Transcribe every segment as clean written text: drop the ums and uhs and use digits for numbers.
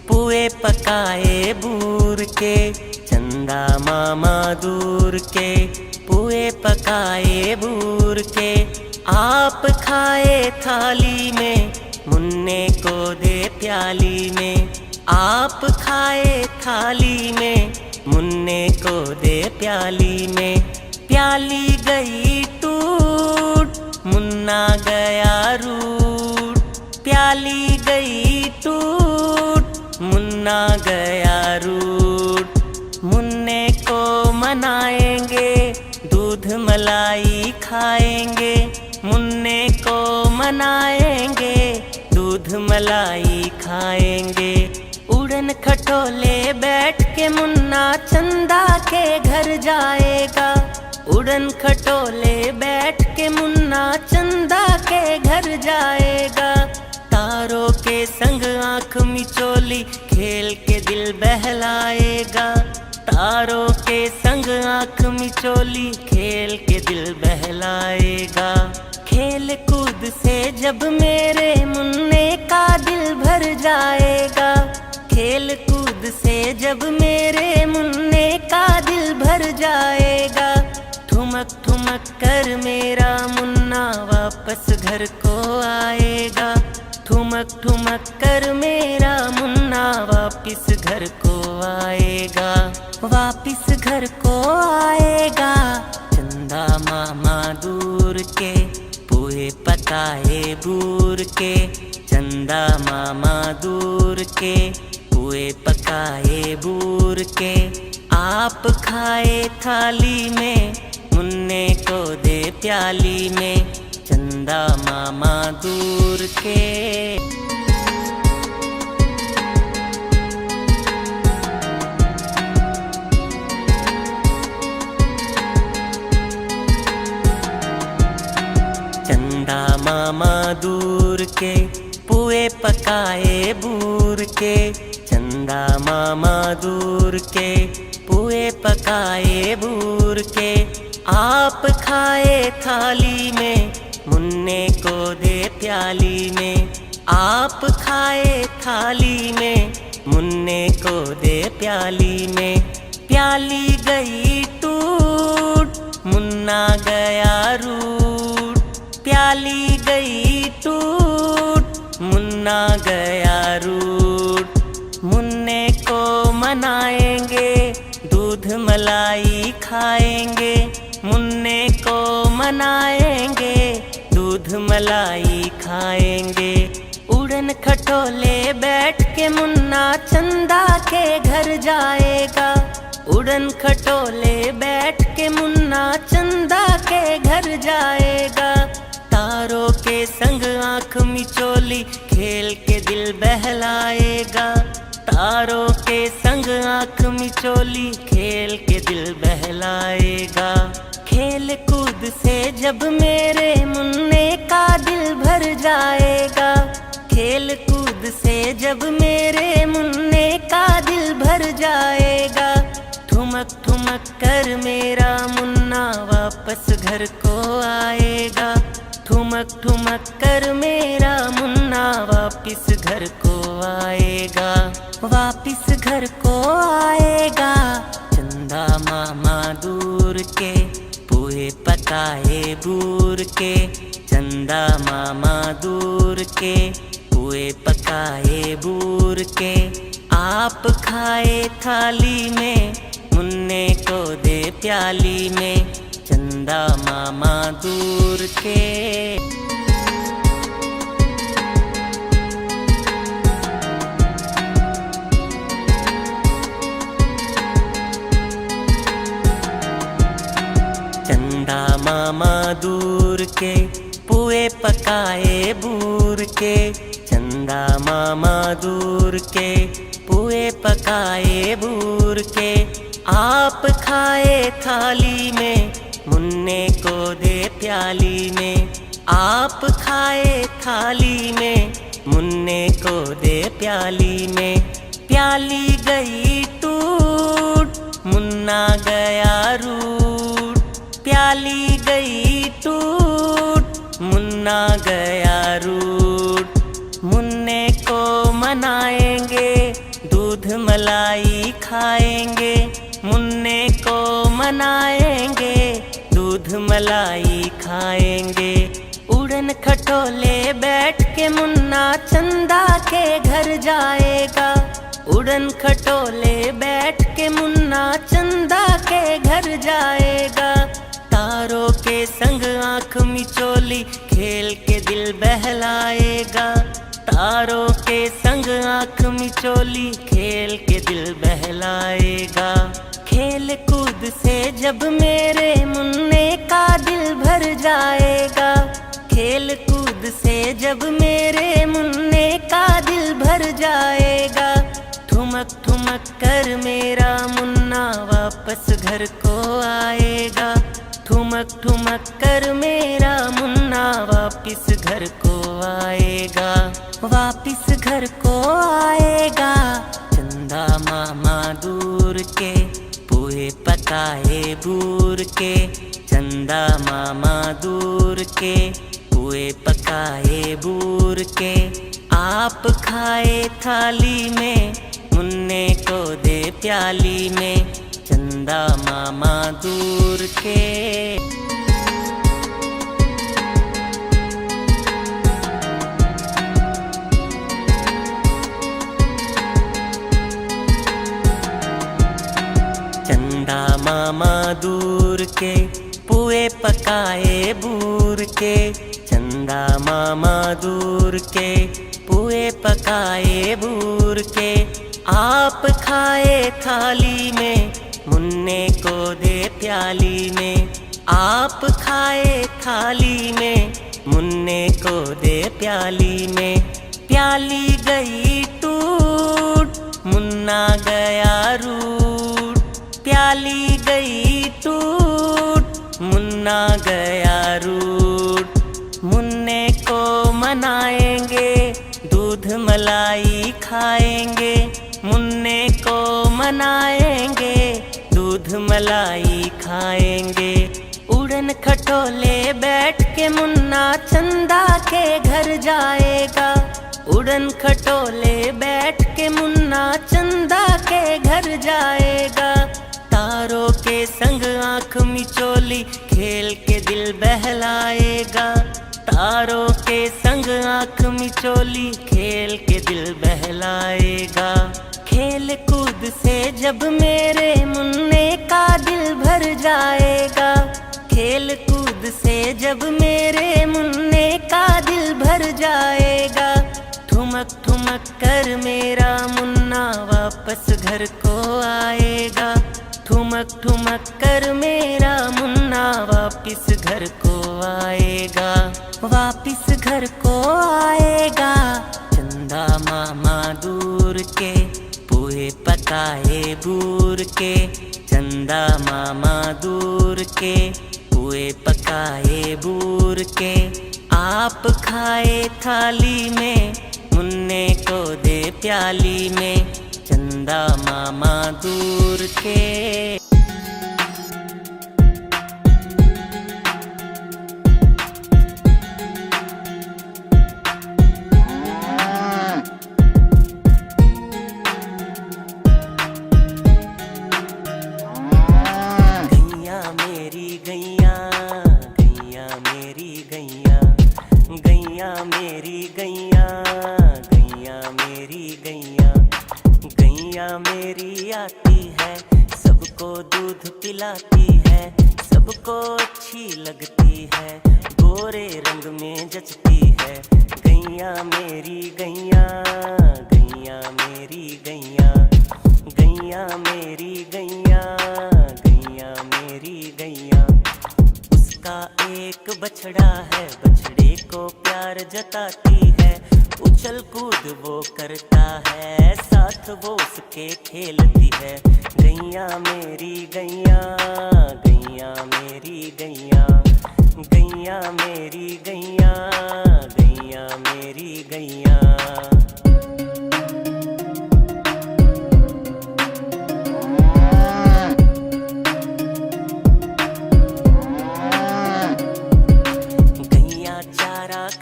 पुए पकाए बूर के, चंदा मामा दूर के। पुए पकाए बूर के, आप खाए थाली में, मुन्ने को दे प्याली में। आप खाए थाली में, मुन्ने को दे प्याली में। प्याली गई टूट, मुन्ना गया रूठ। प्याली गई टूट, मुन्ना गया रूठ। मुन्ने को मनाएंगे, दूध मलाई खाएंगे। मुन्ने को मनाएंगे, दूध मलाई खाएंगे। उड़न खटोले बैठ के मुन्ना चंदा के घर जाएगा। उड़न खटोले बैठ के मुन्ना चंदा के घर जाएगा। तारों के संग आंख मिचोली खेल के दिल बहलाएगा। तारों के संग आंख मिचोली खेल के दिल बहलाएगा। खेल कूद से जब मेरे मुन्ने का दिल भर जाएगा। खेल कूद से जब मेरे मुन्ने का दिल भर जाएगा। ठुमक ठुमक कर मेरा मुन्ना वापस घर को आएगा। ठुमक ठुमक कर मेरा मुन्ना वापिस घर को आएगा। वापिस घर को आएगा। चंदा मामा दूर के, पुए पकाए बूर के। चंदा मामा दूर के, पुए पकाए बूर के। आप खाए थाली में, मुन्ने को दे प्याली में। चंदा मामा दूर के। चंदा मामा दूर के, पुए पकाए बूर के। चंदा मामा दूर के, पुए पकाए बूर के। आप खाए थाली में, मुन्ने को दे प्याली में। आप खाए थाली में, मुन्ने को दे प्याली में। प्याली गई टूट, मुन्ना गया रूठ। प्याली गई टूट, मुन्ना गया रूठ। मुन्ने को मनाएंगे, दूध मलाई खाएंगे। मुन्ने को मनाएंगे, दूध मलाई खाएंगे। उड़न खटोले बैठ के मुन्ना चंदा के घर जाएगा। उड़न खटोले बैठ के मुन्ना चंदा के घर जाएगा। तारों के संग आंख मिचोली खेल के दिल बहलाएगा। तारों के संग आंख मिचोली खेल के दिल बहलाएगा। खेल कूद से जब मेरे मुन्ने का दिल भर जाएगा। खेल कूद से जब मेरे मुन्ने का दिल भर जाएगा। ठुमक ठुमक कर मेरा मुन्ना वापस घर को आएगा। ठुमक ठुमक कर मेरा मुन्ना वापिस घर को आएगा। वापिस घर को आएगा। चंदा मामा दूर के, पुए पकाए बूर के। चंदा मामा दूर के, पुए पकाए बूर के। आप खाए थाली में, मुन्ने को दे प्याली में। चंदा मामा दूर के। चंदा मामा दूर के, पुए पकाए बूर के। चंदा मामा दूर के, पुए पकाए बूर के। आप खाए थाली में, मुन्ने को दे प्याली में। आप खाए थाली में, मुन्ने को दे प्याली में। प्याली गई टूट, मुन्ना गया रूठ। प्याली गई टूट, मुन्ना गया रूठ। मुन्ने को मनाएंगे, दूध मलाई खाएंगे, मुन्ने को मनाएंगे। दूध मलाई खाएंगे, उड़न खटोले बैठ के मुन्ना चंदा के घर जाएगा। उड़न खटोले बैठ के मुन्ना चंदा के घर जाएगा। तारों के संग आँख मिचोली खेल के दिल बहलाएगा। तारों के संग आँख मिचोली खेल के दिल बहलाएगा। खेल कूद से जब मेरे मुन्ने का दिल भर जाएगा। खेल कूद से जब मेरे मुन्ने का दिल भर जाएगा। ठुमक ठुमक कर मेरा मुन्ना वापस घर को आएगा। ठुमक ठुमक कर मेरा मुन्ना वापिस घर को आएगा। वापिस घर को आएगा। चंदा मामा दूर के पोहे पकाए बूर के। चंदा मामा दूर के पोहे पकाए बूर के। आप खाए थाली में, मुन्ने को दे प्याली में। चंदा मामा दूर के। चंदा मामा दूर के पुए पकाए बूर के। चंदा मामा दूर के पुए पकाए बूर के। आप खाए थाली में, मुन्ने को दे प्याली में। आप खाए थाली में, मुन्ने को दे प्याली में। प्याली गई टूट, मुन्ना गया रूठ। प्याली गई टूट, मुन्ना गया रूठ। मुन्ने को मनाएंगे, दूध मलाई खाएंगे। मुन्ने को मनाएंगे, दूध मलाई खाएंगे। उड़न खटोले बैठ के मुन्ना चंदा के घर जाएगा। उड़न खटोले बैठ के मुन्ना चंदा के घर जाएगा। तारों के संग आँख मिचोली खेल के दिल बहलाएगा। तारों के संग आँख मिचोली खेल के दिल बहलाएगा। खेल कूद से जब मेरे मुन्ने का दिल भर जाएगा। खेल कूद से जब मेरे मुन्ने का दिल भर जाएगा। ठुमक ठुमक कर मेरा मुन्ना वापस घर को आएगा। ठुमक ठुमक कर मेरा मुन्ना वापिस घर को आएगा। वापिस घर को आएगा। चंदा मामा दूर के पोहे पकाए बूर के। चंदा मामा दूर के पोहे पकाए बूर के। आप खाए थाली में, मुन्ने को दे प्याली में। चंदा मामा दूर के। गैया मेरी गैया, गैया मेरी गैया। गैया मेरी आती है, सबको दूध पिलाती है। सबको अच्छी लगती है, गोरे रंग में जचती है। गैया मेरी गैया, गैया मेरी गैया। गैया मेरी गैया, गैया मेरी गैया। उसका एक बछड़ा है, बछड़े को प्यार जताती है। उछल कूद वो करता है, साथ वो उसके खेलती है। गैया मेरी गैया, गैया मेरी गैया। गैया मेरी गैया, गैया मेरी गैया।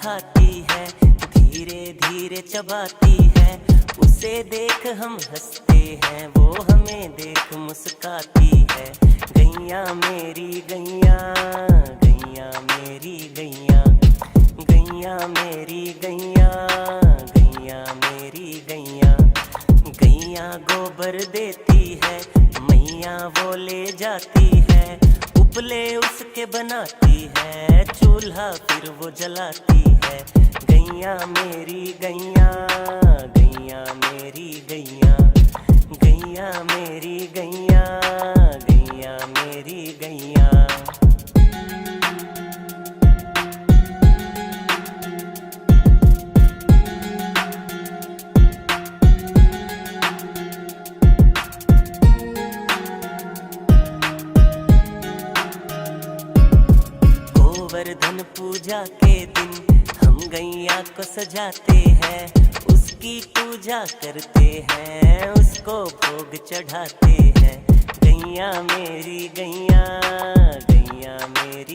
खाती है, धीरे धीरे चबाती है। उसे दे देख हम हंसते हैं, वो हमें देख मुस्काती है। गैया मेरी गैया, गैया मेरी गैया, गैया मेरी गैया, गैया मेरी गैया। गैया गोबर देती है, मैया वो ले जाती है। उपले उसके बनाती है, चूल्हा फिर वो जलाती है। गैया मेरी गैया, गैया मेरी गैया, गैया मेरी गैया, गैया मेरी गैया। गोवर्धन पूजा के दिन हम गैया को सजाते हैं, उसकी पूजा करते हैं, उसको भोग चढ़ाते हैं। गैया मेरी गैया, गैया मेरी